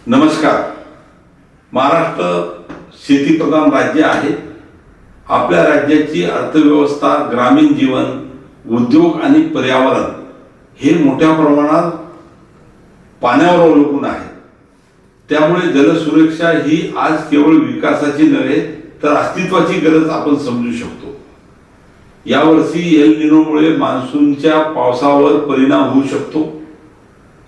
नमस्कार. महाराष्ट्र शेतीप्रधान राज्य आहे. आपल्या राज्याची अर्थव्यवस्था, ग्रामीण जीवन, उद्योग आणि पर्यावरण हे मोठ्या प्रमाणात पाण्यावर अवलंबून आहे. त्यामुळे जलसुरक्षा ही आज केवळ विकासाची नव्हे तर अस्तित्वाची गरज आपण समजू शकतो. यावर्षी एल निनोमुळे मान्सूनच्या पावसावर परिणाम होऊ शकतो.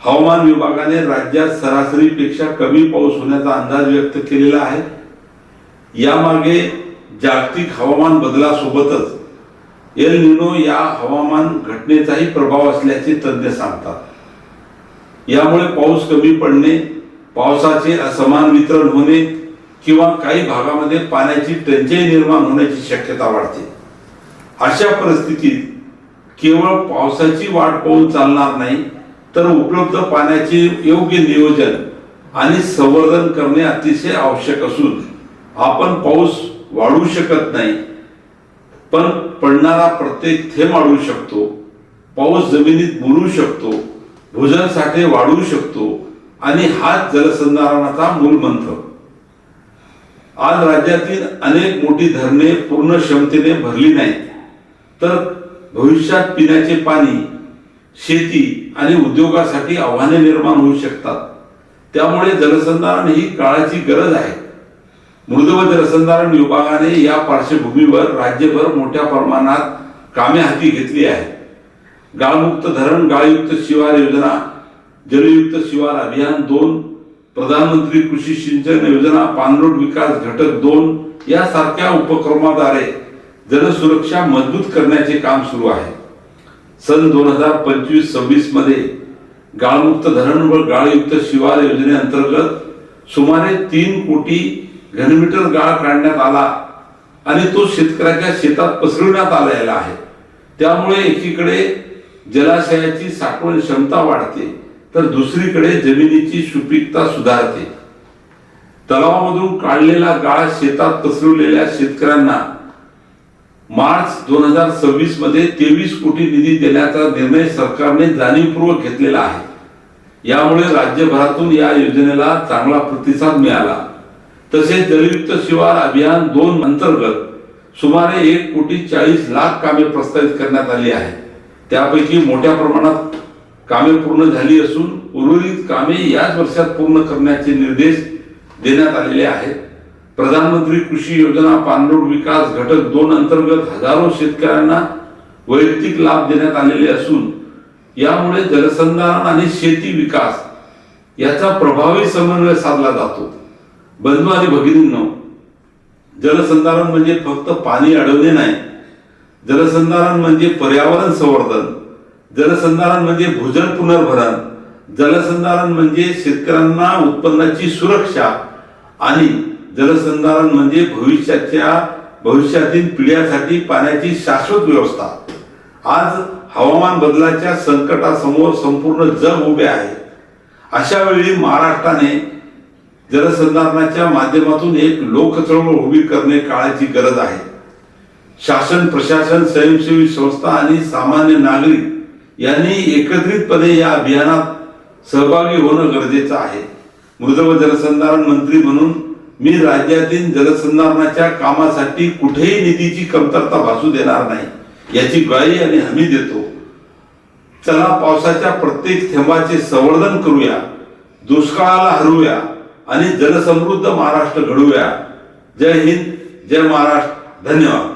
हवामान विभागाने राज्यात सरासरीपेक्षा कमी पाऊस होण्याचा अंदाज व्यक्त केलेला आहे. यामागे जागतिक हवामान बदलासोबतच एल निनो या हवामान घटनेचाही प्रभाव असल्याचे तज्ज्ञ सांगतात. यामुळे पाऊस कमी पडणे, पावसाचे असमान वितरण होणे किंवा काही भागामध्ये पाण्याची टंचाई निर्माण होण्याची शक्यता वाढते. अशा परिस्थितीत केवळ पावसाची वाट पाहून चालणार नाही तर उपलब्ध पाण्याचे योग्य नियोजन आणि संवर्धन करणे अतिशय आवश्यक असून आपण पाऊस वाढवू शकत नाही, पण पडणारा प्रत्येक थेंब वाढवू शकतो. पाऊस जमिनीत मुरू शकतो, भूजल साठे वाढवू शकतो आणि हाच जलसंधारणाचा मूलमंत्र. आज राज्यातील अनेक मोठी धरणे पूर्ण क्षमतेने भरली नाहीत, तर भविष्यात पिण्याचे पाणी, शेती आणि उद्योगासाठी आव्हाने निर्माण होऊ शकतात. त्यामुळे जलसंधारण ही काळाची गरज आहे. मृद व जलसंधारण विभागाने या पार्श्वभूमीवर राज्यभर मोठ्या प्रमाणात कामे हाती घेतली आहेत. गाळमुक्त धरण, गाळयुक्त शिवार योजना, जलयुक्त शिवार अभियान 2, प्रधानमंत्री कृषी सिंचन योजना, पाणलोट विकास घटक 2 यासारख्या उपक्रमाद्वारे जलसुरक्षा मजबूत करण्याचे काम सुरू आहे. सन 2025-26 मध्ये गाळमुक्त धरण व गाळयुक्त शिवार योजनेअंतर्गत सुमारे 3 कोटी घनमीटर गाळ काढण्यात आला आणि तो शेतकऱ्याच्या शेतात पसरविण्यात आलेला आहे. त्यामुळे एकीकडे जलाशयाची साठवण क्षमता वाढते तर दुसरीकडे जमिनीची सुपीकता सुधारते. तलावामधून काढलेला गाळ शेतात पसरवलेल्या शेतकऱ्यांना मार्च 2026 मध्ये 23 कोटी निधी देण्याचा निर्णय सरकारने जाणीवपूर्वक घेतलेला आहे. यामुळे राज्यभरातून या योजनेला चांगला प्रतिसाद मिळाला. तसेच जलयुक्त शिवार अभियान 2 अंतर्गत सुमारे 1,40,00,000 कामे प्रस्तावित करण्यात आली आहेत. त्यापैकी मोठ्या प्रमाणात कामे पूर्ण झाली असून उर्वरित कामे याच वर्षात पूर्ण करण्याचे निर्देश देण्यात आलेले आहेत. प्रधानमंत्री कृषी योजना, पाणलोट विकास घटक 2 अंतर्गत हजारो शेतकऱ्यांना वैयक्तिक लाभ देण्यात आलेले असून यामुळे जलसंधारण आणि शेती विकास याचा प्रभावी समन्वय साधला जातो. बंधू आणि भगिनींनो, जलसंधारण म्हणजे फक्त पाणी अडवणे नाही. जलसंधारण म्हणजे पर्यावरण संवर्धन, जलसंधारण म्हणजे भूजल पुनर्भरण, जलसंधारण म्हणजे शेतकऱ्यांना उत्पन्नाची सुरक्षा आणि जलसंधारण म्हणजे भविष्यातील पिढ्यांसाठी पाण्याची शाश्वत व्यवस्था. आज हवामान बदलाच्या संकटासमोर संपूर्ण जग उभे आहे. अशा वेळी महाराष्ट्राने जलसंधारणाच्या माध्यमातून एक लोकचळवळ उभी करणे काळाची गरज आहे. शासन, प्रशासन, स्वयंसेवी संस्था आणि सामान्य नागरिक यांनी एकत्रितपणे या अभियानात सहभागी होणं गरजेचं आहे. मृद व जलसंधारण मंत्री म्हणून मी राज्यातील जलसंधारणाच्या कामासाठी कुठेही निधीची कमतरता भासू देणार नाही याची ग्वाही आणि हमी देतो. चला पावसाच्या प्रत्येक थेंबाचे संवर्धन करूया, दुष्काळाला हरवूया आणि जलसमृद्ध महाराष्ट्र घडवूया. जय हिंद, जय महाराष्ट्र. धन्यवाद.